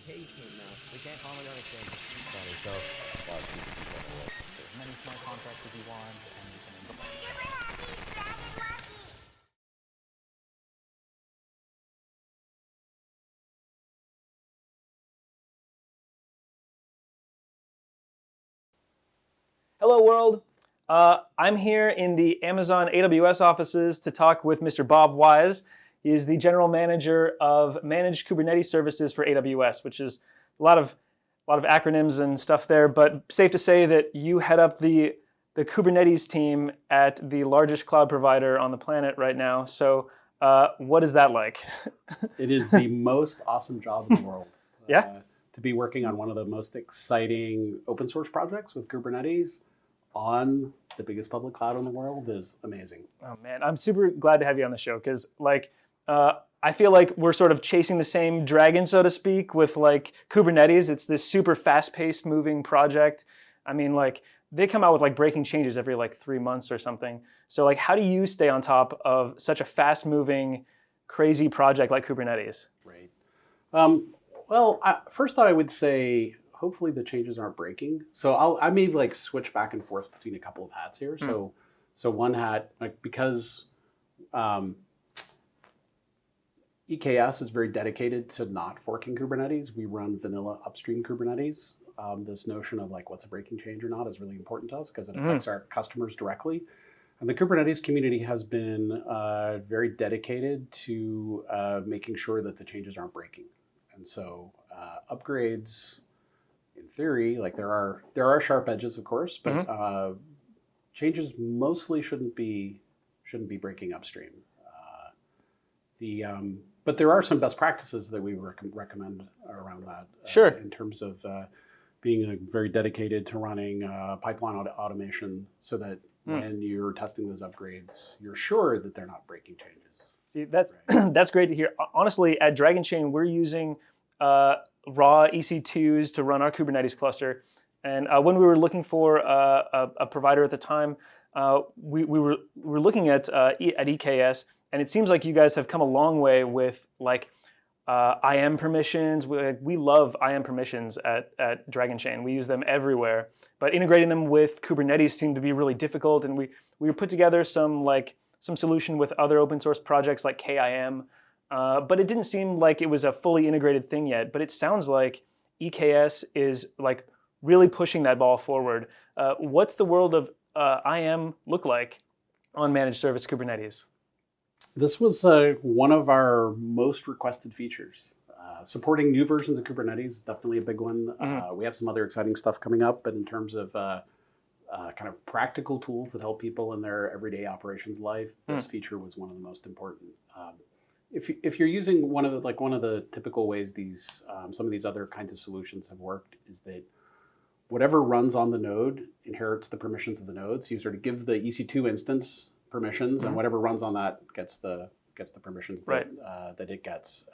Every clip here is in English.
K team now. They can't call me on exchange. Funny, so a lot of people just want to work. As many smart contracts as you want, and you can. Super happy, Dragon Lucky. Hello, world. I'm here in the Amazon AWS offices to talk with Mr. Bob Wise. He is the general manager of managed Kubernetes services for AWS, which is a lot of acronyms and stuff there. But safe to say that you head up the Kubernetes team at the largest cloud provider on the planet right now. So, what is that like? It is the most awesome job in the world. Yeah. To be working on one of the most exciting open source projects with Kubernetes on the biggest public cloud in the world is amazing. Oh man, I'm super glad to have you on the show because I feel like we're sort of chasing the same dragon, so to speak, with like Kubernetes. It's this super fast-paced moving project. I mean, like they come out with like breaking changes every like 3 months or something. So like how do you stay on top of such a fast-moving, crazy project like Kubernetes? Right. First I would say hopefully the changes aren't breaking. So I may like switch back and forth between a couple of hats here. So one hat, like because EKS is very dedicated to not forking Kubernetes. We run vanilla upstream Kubernetes. This notion of like what's a breaking change or not is really important to us because it affects our customers directly. And the Kubernetes community has been very dedicated to making sure that the changes aren't breaking. And so upgrades, in theory, like there are sharp edges, of course, but changes mostly shouldn't be breaking upstream. But there are some best practices that we recommend around that. Sure. In terms of being very dedicated to running pipeline automation, so that when you're testing those upgrades, you're sure that they're not breaking changes. See, that's that's great to hear. Honestly, at Dragonchain, we're using raw EC2s to run our Kubernetes cluster. And when we were looking for a provider at the time, we were looking at EKS, and it seems like you guys have come a long way with like IAM permissions. We love IAM permissions at Dragonchain. We use them everywhere. But integrating them with Kubernetes seemed to be really difficult, and we put together some solution with other open source projects like KIM. But it didn't seem like it was a fully integrated thing yet. But it sounds like EKS is like really pushing that ball forward. What's the world of IAM look like on managed service Kubernetes? This was one of our most requested features. Supporting new versions of Kubernetes is definitely a big one. We have some other exciting stuff coming up, but in terms of kind of practical tools that help people in their everyday operations life, this feature was one of the most important. If you're using one of the typical ways these some of these other kinds of solutions have worked is that whatever runs on the node inherits the permissions of the node. So you sort of give the EC2 instance permissions, and whatever runs on that gets the permissions that it gets.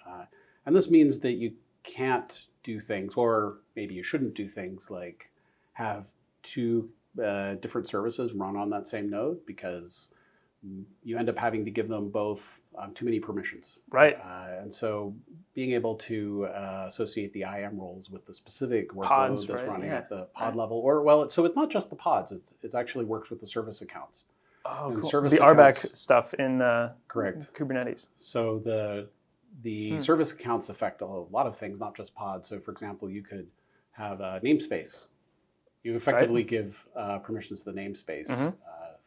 And this means that you can't do things, or maybe you shouldn't do things like have two different services run on that same node, because you end up having to give them both too many permissions. Right. And so being able to associate the IAM roles with the specific workload Pods, that's right? running Yeah. at the pod level, so it's not just the pods, it actually works with the service accounts. Oh, And cool. service The RBAC accounts- stuff in Correct. Kubernetes. So the service accounts affect a lot of things, not just pods. So for example, you could have a namespace. You effectively give permissions to the namespace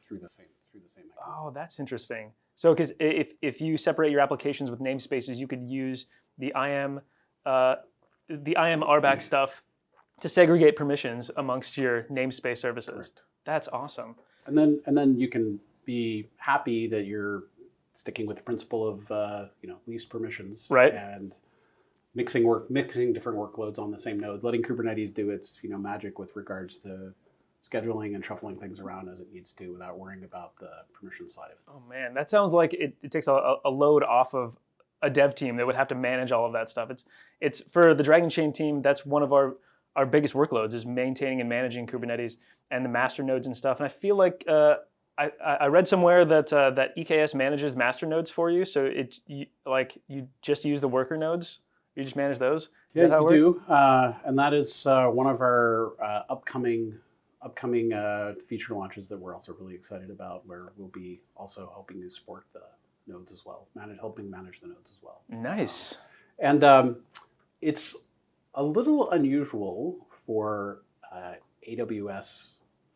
through the same mechanism. Oh, that's interesting. So, because if you separate your applications with namespaces, you could use the IAM RBAC stuff to segregate permissions amongst your namespace services. Correct. That's awesome. And then you can be happy that you're sticking with the principle of least permissions, Right. And mixing different workloads on the same nodes, letting Kubernetes do its magic with regards to scheduling and shuffling things around as it needs to without worrying about the permission side of it. Oh man, that sounds like it takes a load off of a dev team that would have to manage all of that stuff. It's for the Dragonchain team. That's one of our biggest workloads is maintaining and managing Kubernetes and the master nodes and stuff. And I feel like I read somewhere that EKS manages master nodes for you, so you just use the worker nodes You just manage those? Is Yeah, that how it you works? do, and that is one of our upcoming feature launches that we're also really excited about, where we'll be also helping to support the nodes as well, helping manage the nodes as well. Nice. And it's a little unusual for AWS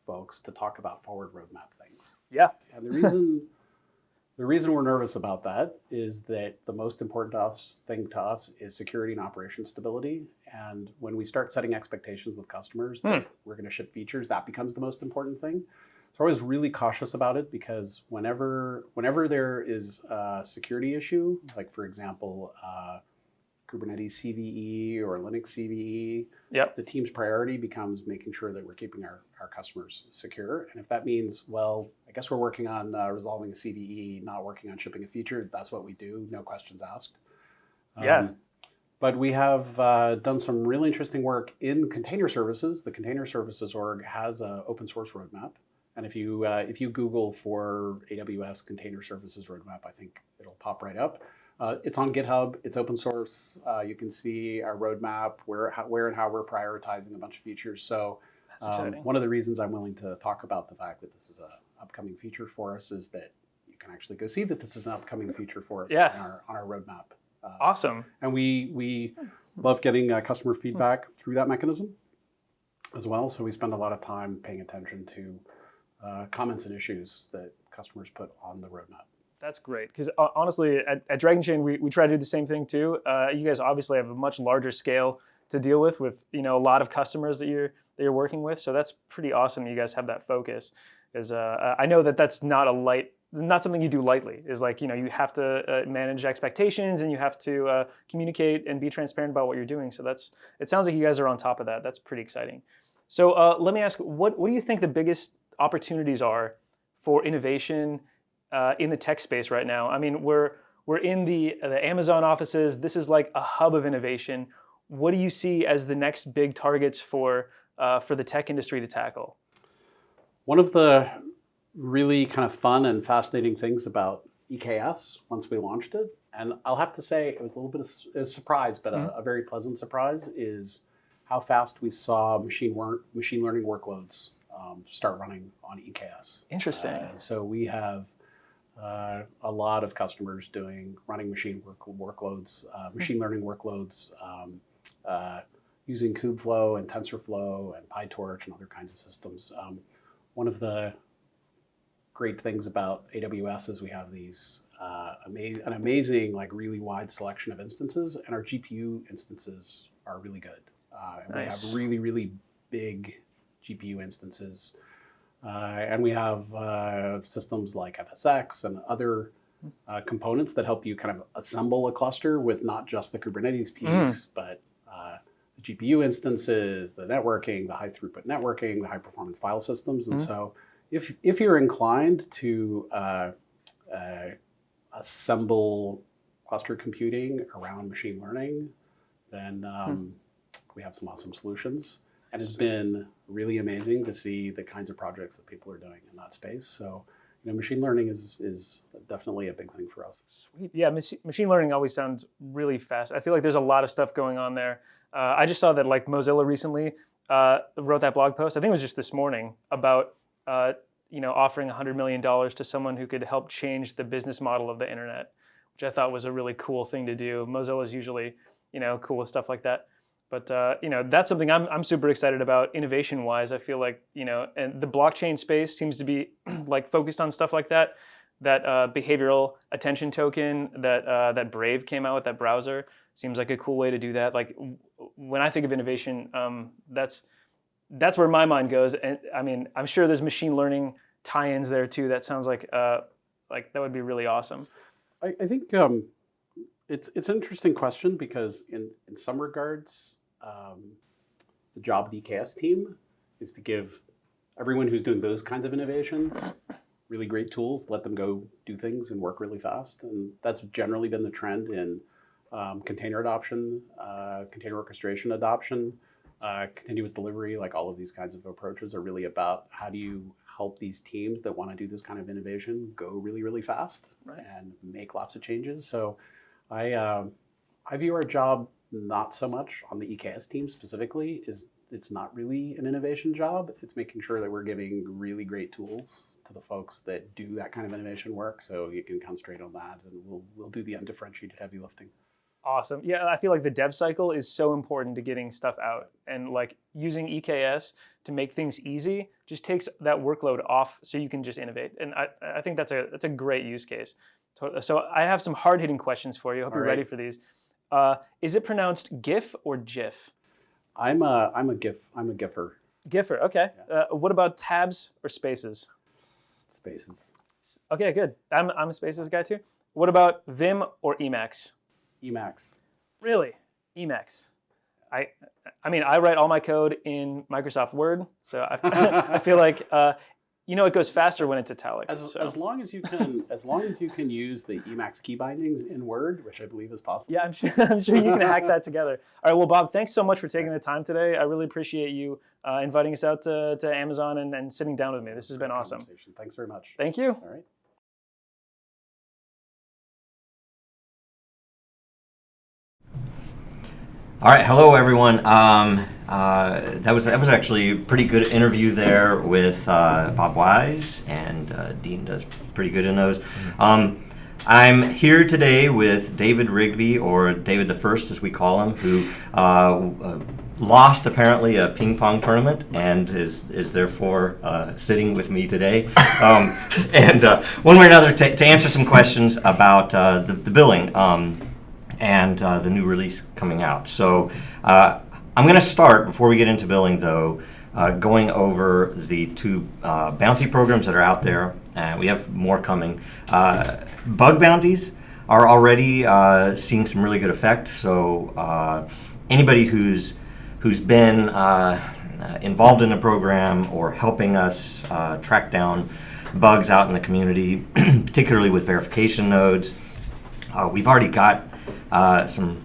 folks to talk about forward roadmap things. Yeah. And the reason we're nervous about that is that the most important thing to us is security and operation stability. And when we start setting expectations with customers that we're going to ship features, that becomes the most important thing. So we're always really cautious about it, because whenever there is a security issue, like for example, Kubernetes CVE or Linux CVE, the team's priority becomes making sure that we're keeping our customers secure. And if that means, well, I guess we're working on resolving a CVE, not working on shipping a feature, that's what we do, no questions asked. But we have done some really interesting work in container services. The container services org has an open source roadmap. And if you Google for AWS container services roadmap, I think it'll pop right up. It's on GitHub. It's open source. You can see our roadmap, where and how we're prioritizing a bunch of features. So That's exciting. one of the reasons I'm willing to talk about the fact that this is an upcoming feature for us is that you can actually go see that this is an upcoming feature for us on our roadmap. Awesome. And we love getting customer feedback through that mechanism as well. So we spend a lot of time paying attention to comments and issues that customers put on the roadmap. That's great, because honestly, at Dragonchain, we try to do the same thing too. You guys obviously have a much larger scale to deal with a lot of customers that you're working with. So that's pretty awesome. You guys have that focus, because I know that that's not something you do lightly. Is like you have to manage expectations, and you have to communicate and be transparent about what you're doing. So it sounds like you guys are on top of that. That's pretty exciting. So let me ask, what do you think the biggest opportunities are for innovation in the tech space right now? I mean, we're in the Amazon offices. This is like a hub of innovation. What do you see as the next big targets for the tech industry to tackle? One of the really kind of fun and fascinating things about EKS once we launched it, and I'll have to say it was a little bit of a surprise, but a very pleasant surprise, is how fast we saw machine learning workloads start running on EKS. Interesting. So we have a lot of customers running machine learning workloads using Kubeflow and TensorFlow and PyTorch and other kinds of systems. One of the great things about AWS is we have these an amazing, like really wide selection of instances, and our GPU instances are really good. And we have really, really big GPU instances. And we have systems like FSX and other components that help you kind of assemble a cluster with not just the Kubernetes piece, but the GPU instances, the networking, the high throughput networking, the high performance file systems. And so if you're inclined to assemble cluster computing around machine learning, then we have some awesome solutions. And it's been really amazing to see the kinds of projects that people are doing in that space. So, machine learning is definitely a big thing for us. Sweet. Yeah, machine learning always sounds really fast. I feel like there's a lot of stuff going on there. I just saw that like Mozilla recently wrote that blog post. I think it was just this morning about offering $100 million to someone who could help change the business model of the internet, which I thought was a really cool thing to do. Mozilla is usually cool with stuff like that. But that's something I'm super excited about innovation-wise. I feel like and the blockchain space seems to be like focused on stuff like that. That behavioral attention token that Brave came out with, that browser, seems like a cool way to do that. Like when I think of innovation, that's where my mind goes. And I mean, I'm sure there's machine learning tie-ins there too. That sounds like that would be really awesome. I think it's an interesting question, because in some regards, the job of the EKS team is to give everyone who's doing those kinds of innovations really great tools, let them go do things and work really fast. And that's generally been the trend in container adoption, container orchestration adoption, continuous delivery. Like all of these kinds of approaches are really about how do you help these teams that want to do this kind of innovation go really, really fast and make lots of changes. So I view our job not so much on the EKS team specifically. It's not really an innovation job. It's making sure that we're giving really great tools to the folks that do that kind of innovation work. So you can concentrate on that, and we'll do the undifferentiated heavy lifting. Awesome. Yeah, I feel like the dev cycle is so important to getting stuff out, and like using EKS to make things easy just takes that workload off, so you can just innovate. And I think that's a great use case. So I have some hard hitting questions for you. I hope you're ready for these. Is it pronounced GIF or GIF? I'm a GIFer. GIFer. Okay. Yeah. What about tabs or spaces? Spaces. Okay, good. I'm a spaces guy too. What about Vim or Emacs? Emacs. Really? Emacs. I mean, I write all my code in Microsoft Word, so I feel like it goes faster when it's italic. As long as you can use the Emacs key bindings in Word, which I believe is possible. Yeah, I'm sure you can hack that together. All right, well, Bob, thanks so much for taking the time today. I really appreciate you inviting us out to Amazon and sitting down with me. This has been awesome. Thanks very much. Thank you. All right. All right, hello everyone. That was actually a pretty good interview there with Bob Wise, and Dean does pretty good in those. I'm here today with David Rigby, or David the First as we call him, who lost apparently a ping pong tournament and is therefore sitting with me today. And one way or another to answer some questions about the billing. And the new release coming out. So I'm going to start, before we get into billing though, going over the two bounty programs that are out there. We have more coming. Bug bounties are already seeing some really good effect. So anybody who's been involved in a program or helping us track down bugs out in the community, particularly with verification nodes, we've already got some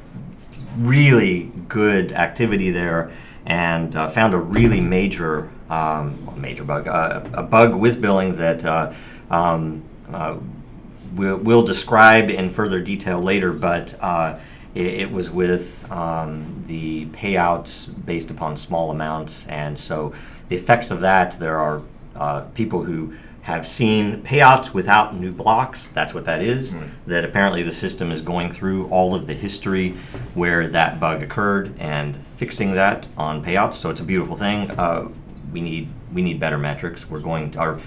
really good activity there, and found a really major bug, a bug with billing that we'll describe in further detail later, but it was with the payouts based upon small amounts, and so the effects of that, there are people who have seen payouts without new blocks. That's what that is. That apparently the system is going through all of the history where that bug occurred and fixing that on payouts. So it's a beautiful thing. We need better metrics. Our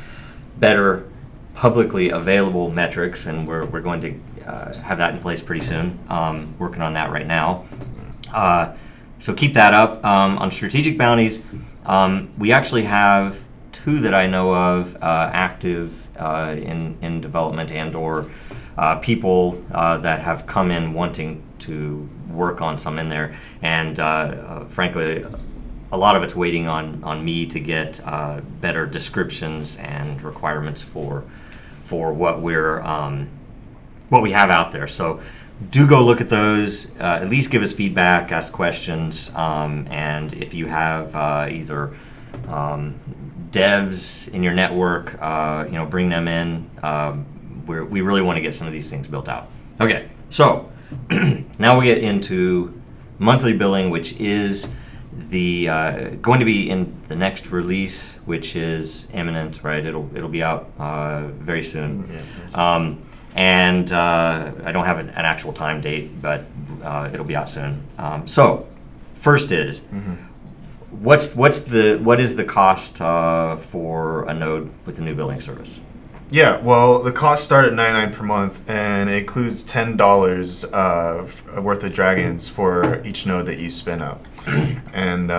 better publicly available metrics, and we're going to have that in place pretty soon. Working on that right now. So keep that up. On strategic bounties, we actually have two that I know of active in development, and or people that have come in wanting to work on some in there, and frankly a lot of it's waiting on me to get better descriptions and requirements for what we have out there. So do go look at those, at least give us feedback, ask questions, and if you have either devs in your network, bring them in. We really want to get some of these things built out. Okay, so now we get into monthly billing, which is the going to be in the next release, which is imminent, right? It'll be out very soon. And I don't have an actual time date, but it'll be out soon. So first is. What is the cost for a node with the new billing service? Yeah, well, the costs start at $99 per month, and it includes $10 worth of dragons for each node that you spin up, and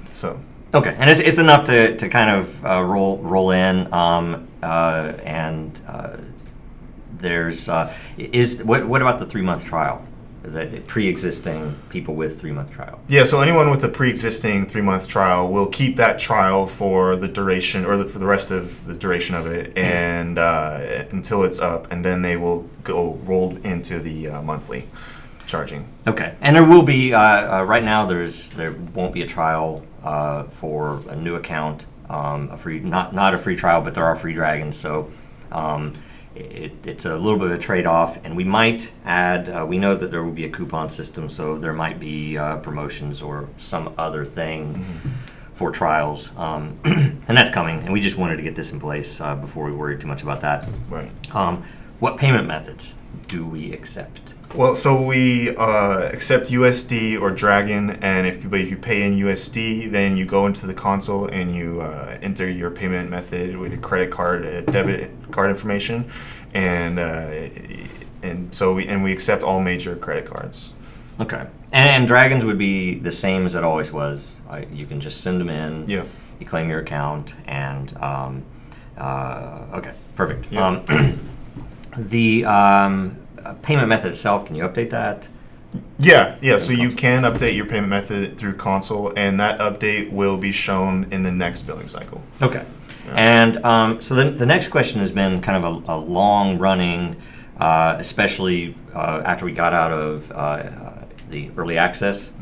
so. Okay, and it's enough to kind of roll in, and there's what about the 3-month trial? That pre-existing people with 3-month trial. Yeah, so anyone with a pre-existing 3-month trial will keep that trial for the duration, or for the rest of the duration of it, and until it's up, and then they will go rolled into the monthly charging. Okay, and there will be right now. There won't be a trial for a new account, a free not a free trial, but there are free dragons. So it's a little bit of a trade-off, and we might add, we know that there will be a coupon system, so there might be promotions or some other thing for trials, and that's coming, and we just wanted to get this in place before we worry too much about that. Right. What payment methods do we accept? Well, so we accept USD or Dragon, and if you pay in USD, then you go into the console and you enter your payment method with a credit card, debit card information, and we accept all major credit cards. Okay, and Dragons would be the same as it always was. You can just send them in. Yeah. You claim your account, and okay, perfect. Yeah. The payment method itself, can you update that? Yeah. So you can update your payment method through console, and that update will be shown in the next billing cycle. Okay. And so the next question has been kind of a long running, especially after we got out of the early access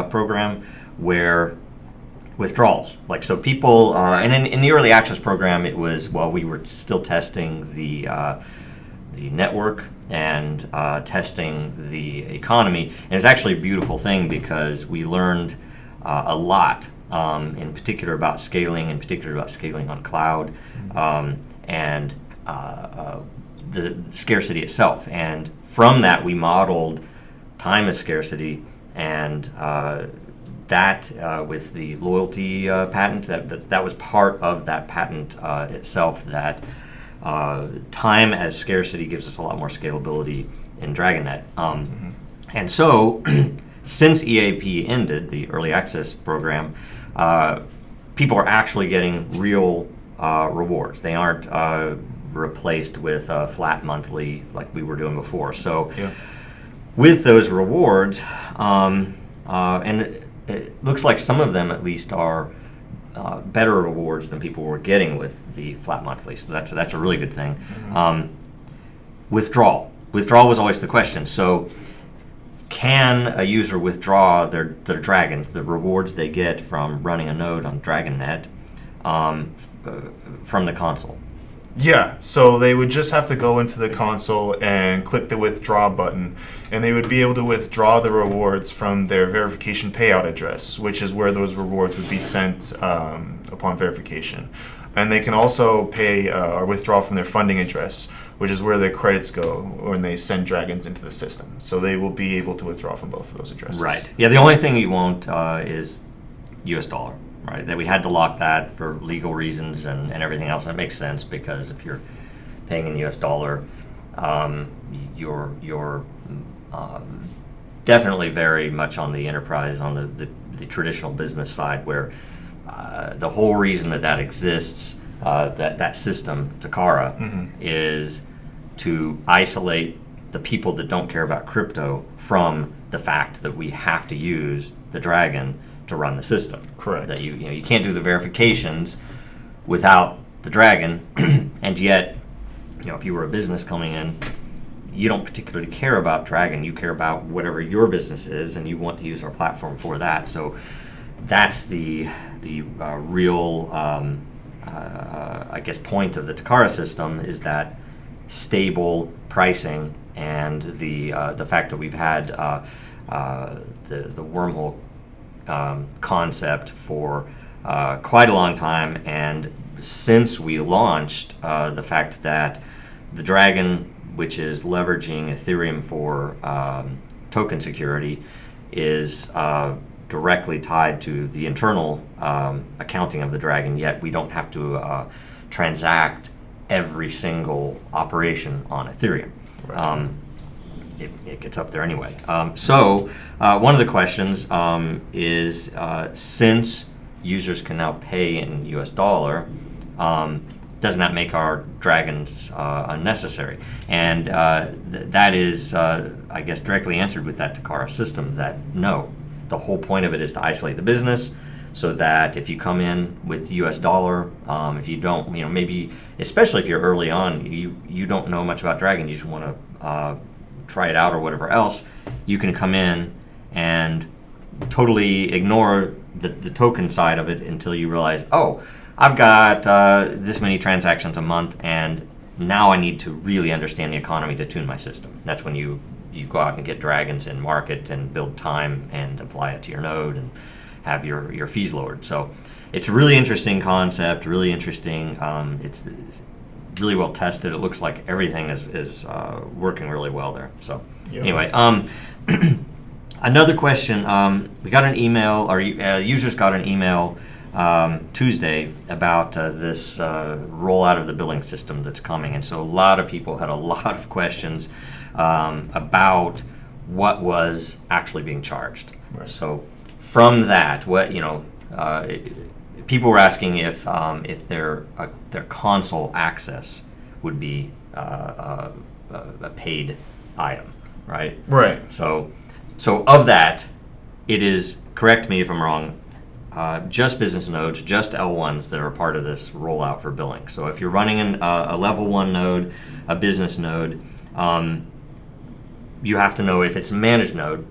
program, where withdrawals, like, so people, and in the early access program, it was while we were still testing the network and testing the economy. And it's actually a beautiful thing because we learned a lot, in particular about scaling, on cloud, and the scarcity itself. And from that, we modeled time as scarcity, and that with the loyalty patent, that was part of that patent itself, that time as scarcity gives us a lot more scalability in DragonNet. And so, since EAP ended, the early access program, people are actually getting real rewards. They aren't replaced with flat monthly like we were doing before. So, with those rewards, and it looks like some of them at least are better rewards than people were getting with the flat monthly, so that's a really good thing. Withdrawal was always the question. So, can a user withdraw their Dragons, the rewards they get from running a node on DragonNet, from the console? Yeah, so they would just have to go into the console and click the withdraw button, and they would be able to withdraw the rewards from their verification payout address, which is where those rewards would be sent upon verification. And they can also pay or withdraw from their funding address, which is where their credits go when they send Dragons into the system. So they will be able to withdraw from both of those addresses. Right. Yeah, the only thing you won't is US dollar. Right, that we had to lock that for legal reasons and everything else. That makes sense because if you're paying in US dollar, you're definitely very much on the enterprise, on the traditional business side, where the whole reason that exists, that system, Takara, is to isolate the people that don't care about crypto from the fact that we have to use the Dragon to run the system. Correct. That you can't do the verifications without the Dragon, and yet, if you were a business coming in, you don't particularly care about Dragon. You care about whatever your business is, and you want to use our platform for that. So that's the real, I guess, point of the Takara system, is that stable pricing and the fact that we've had the wormhole concept for quite a long time, and since we launched, the fact that the Dragon, which is leveraging Ethereum for token security, is directly tied to the internal accounting of the Dragon, yet we don't have to transact every single operation on Ethereum. Right. It gets up there anyway. So one of the questions is, since users can now pay in US dollar, doesn't that make our Dragons unnecessary? And that is, I guess, directly answered with that Takara system, that no. The whole point of it is to isolate the business, so that if you come in with US dollar, if you don't, maybe, especially if you're early on, you don't know much about Dragon, you just want to try it out or whatever else, you can come in and totally ignore the token side of it until you realize, oh, I've got this many transactions a month, and now I need to really understand the economy to tune my system. That's when you go out and get dragons in market and build time and apply it to your node and have your fees lowered. So it's a really interesting concept, really interesting. It's really well tested. It looks like everything is working really well there. So anyway, another question. We got an email, our users got an email Tuesday about this rollout of the billing system that's coming. And so a lot of people had a lot of questions about what was actually being charged. Right. So from that, people were asking if their console access would be a paid item, right? Right. So of that, it is, correct me if I'm wrong, just business nodes, just L1s that are part of this rollout for billing. So if you're running a level 1 node, a business node, you have to know if it's a managed node,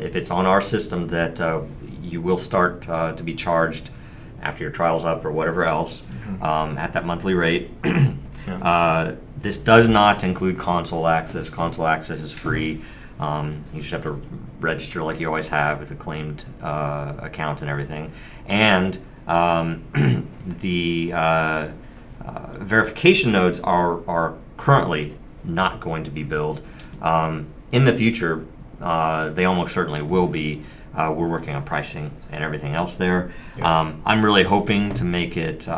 if it's on our system that you will start to be charged after your trial's up or whatever else at that monthly rate. This does not include console access. Console access is free. You just have to register like you always have with a claimed account and everything. And the verification nodes are currently not going to be billed. In the future, they almost certainly will be. We're working on pricing and everything else there. Yeah. I'm really hoping to make it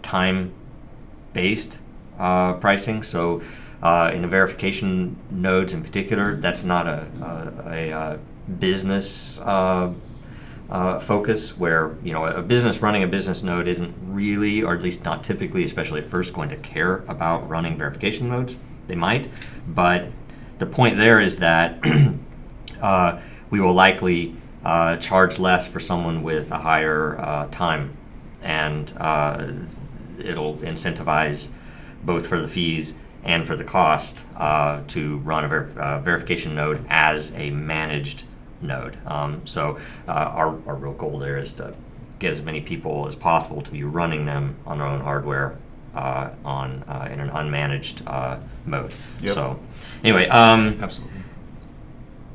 time-based pricing. So in the verification nodes in particular, that's not a business focus where a business running a business node isn't really, or at least not typically, especially at first, going to care about running verification nodes. They might, but the point there is that we will likely charge less for someone with a higher time, and it'll incentivize both for the fees and for the cost to run a verification node as a managed node. So our real goal there is to get as many people as possible to be running them on their own hardware in an unmanaged mode. Yep. So anyway, Absolutely.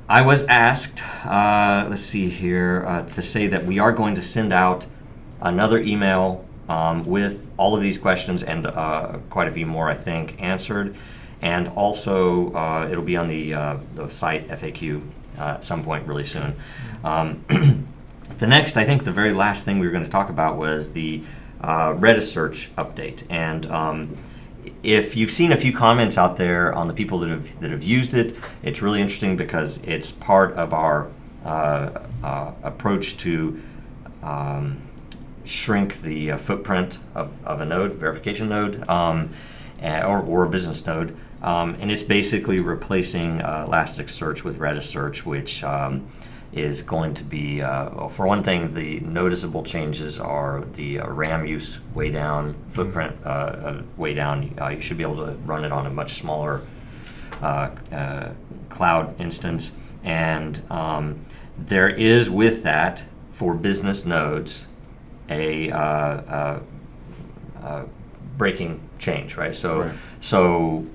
I was asked, let's see here, to say that we are going to send out another email with all of these questions and quite a few more, I think, answered. And also, it'll be on the site FAQ at some point really soon. The next, I think the very last thing we were going to talk about was the Redis search update. And if you've seen a few comments out there on the people that have used it, it's really interesting because it's part of our approach to shrink the footprint of a node, verification node, or a business node. And it's basically replacing Elasticsearch with Redis search, which is going to be, for one thing, the noticeable changes are the RAM use way down, footprint way down. You should be able to run it on a much smaller cloud instance. And there is, with that, for business nodes, a breaking change, right? So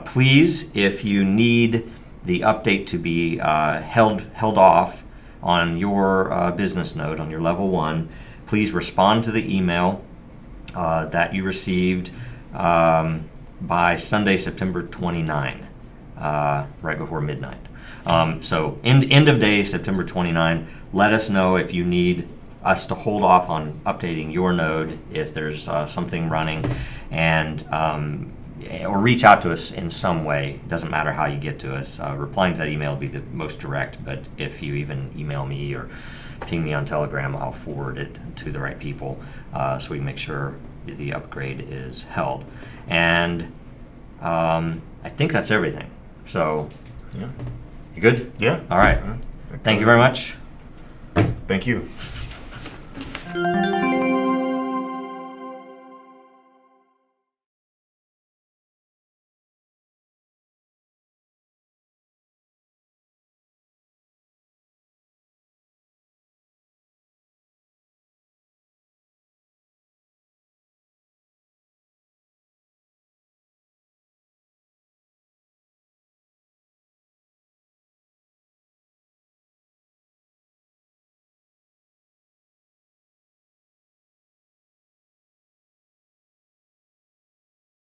please, if you need the update to be held off on your business node, on your level 1, please respond to the email that you received by Sunday, September 29, right before midnight. So end of day, September 29, let us know if you need us to hold off on updating your node if there's something running, and or reach out to us in some way. It doesn't matter how you get to us. Replying to that email will be the most direct, but if you even email me or ping me on Telegram, I'll forward it to the right people so we can make sure the upgrade is held. And I think that's everything. So, Yeah. you good? Yeah. All right. Thank you very much. Thank you.